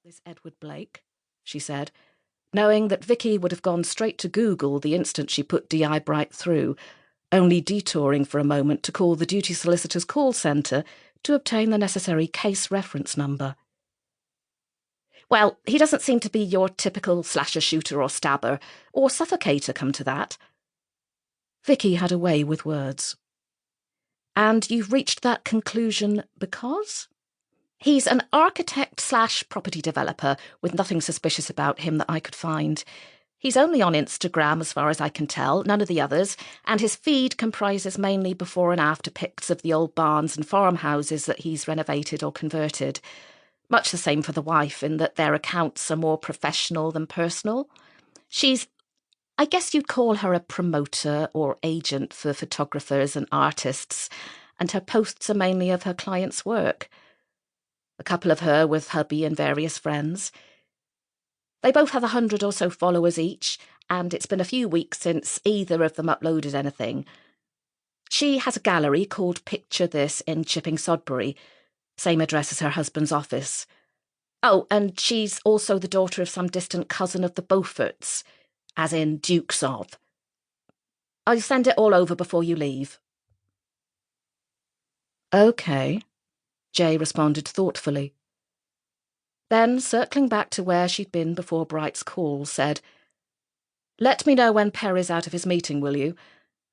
This Edward Blake, she said, knowing that Vicky would have gone straight to Google the instant she put DI Bright through, only detouring for a moment to call the duty solicitor's call centre to obtain the necessary case reference number. Well, he doesn't seem to be your typical slasher-shooter or stabber, or suffocator, come to that. Vicky had a way with words. And you've reached that conclusion because? He's an architect/property developer with nothing suspicious about him that I could find. He's only on Instagram as far as I can tell, none of the others, and his feed comprises mainly before and after pics of the old barns and farmhouses that he's renovated or converted. Much the same for the wife, in that their accounts are more professional than personal. I guess you'd call her a promoter or agent for photographers and artists, and her posts are mainly of her clients' work. A couple of her with hubby and various friends. They both have 100 or so followers each, and it's been a few weeks since either of them uploaded anything. She has a gallery called Picture This in Chipping Sodbury, same address as her husband's office. Oh, and she's also the daughter of some distant cousin of the Beauforts, as in Dukes of. I'll send it all over before you leave. OK, Jay responded thoughtfully. Then, circling back to where she'd been before Bright's call, said, "Let me know when Perry's out of his meeting, will you?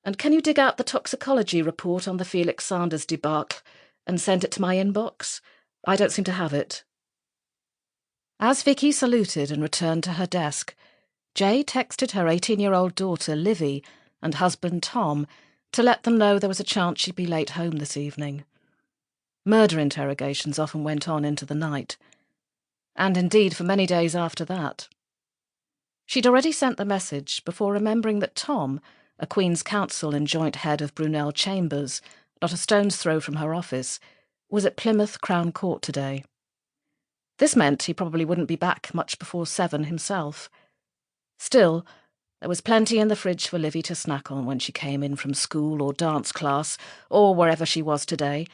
And can you dig out the toxicology report on the Felix Sanders debacle and send it to my inbox? I don't seem to have it." As Vicky saluted and returned to her desk, Jay texted her 18-year-old daughter, Livy, and husband, Tom, to let them know there was a chance she'd be late home this evening. Murder interrogations often went on into the night, and indeed for many days after that. She'd already sent the message before remembering that Tom, a Queen's Counsel and joint head of Brunel Chambers, not a stone's throw from her office, was at Plymouth Crown Court today. This meant he probably wouldn't be back much before 7 himself. Still, there was plenty in the fridge for Livy to snack on when she came in from school or dance class, or wherever she was today,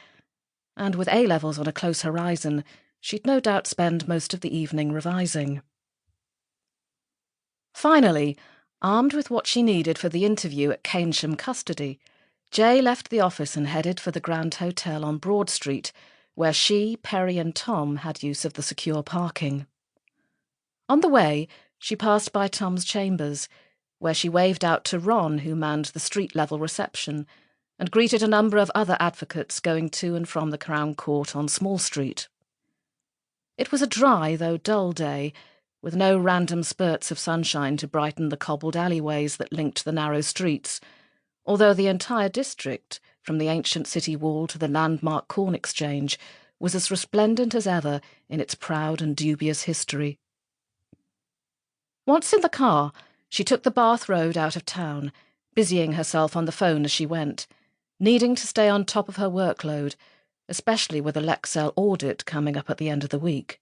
and with A-levels on a close horizon, she'd no doubt spend most of the evening revising. Finally, armed with what she needed for the interview at Keynsham Custody, Jay left the office and headed for the Grand Hotel on Broad Street, where she, Perry and Tom had use of the secure parking. On the way, she passed by Tom's chambers, where she waved out to Ron, who manned the street-level reception, and greeted a number of other advocates going to and from the Crown Court on Small Street. It was a dry, though dull day, with no random spurts of sunshine to brighten the cobbled alleyways that linked the narrow streets, although the entire district, from the ancient city wall to the landmark Corn Exchange, was as resplendent as ever in its proud and dubious history. Once in the car, she took the Bath Road out of town, busying herself on the phone as she went, needing to stay on top of her workload, especially with a Lexell audit coming up at the end of the week.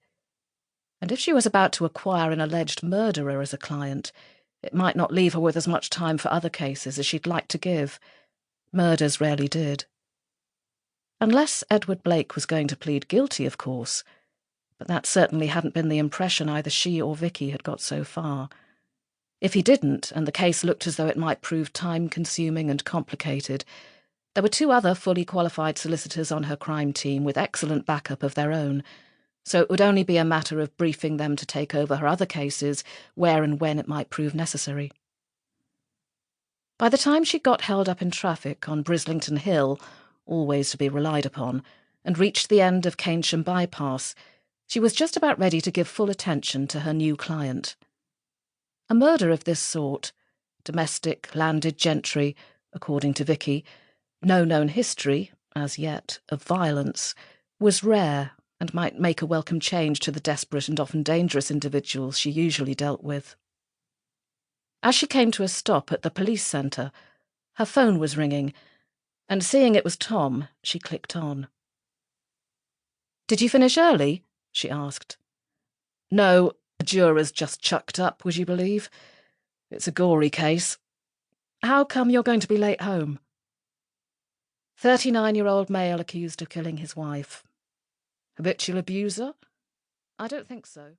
And if she was about to acquire an alleged murderer as a client, it might not leave her with as much time for other cases as she'd like to give. Murders rarely did. Unless Edward Blake was going to plead guilty, of course, but that certainly hadn't been the impression either she or Vicky had got so far. If he didn't, and the case looked as though it might prove time-consuming and complicated, there were 2 other fully qualified solicitors on her crime team with excellent backup of their own, so it would only be a matter of briefing them to take over her other cases where and when it might prove necessary. By the time she got held up in traffic on Brislington Hill, always to be relied upon, and reached the end of Keynsham Bypass, she was just about ready to give full attention to her new client. A murder of this sort, domestic, landed gentry, according to Vicky, no known history, as yet, of violence, was rare and might make a welcome change to the desperate and often dangerous individuals she usually dealt with. As she came to a stop at the police centre, her phone was ringing, and seeing it was Tom, she clicked on. "Did you finish early?" she asked. "No, the juror's just chucked up, would you believe? It's a gory case. How come you're going to be late home?" 39-year-old male accused of killing his wife. Habitual abuser? I don't think so.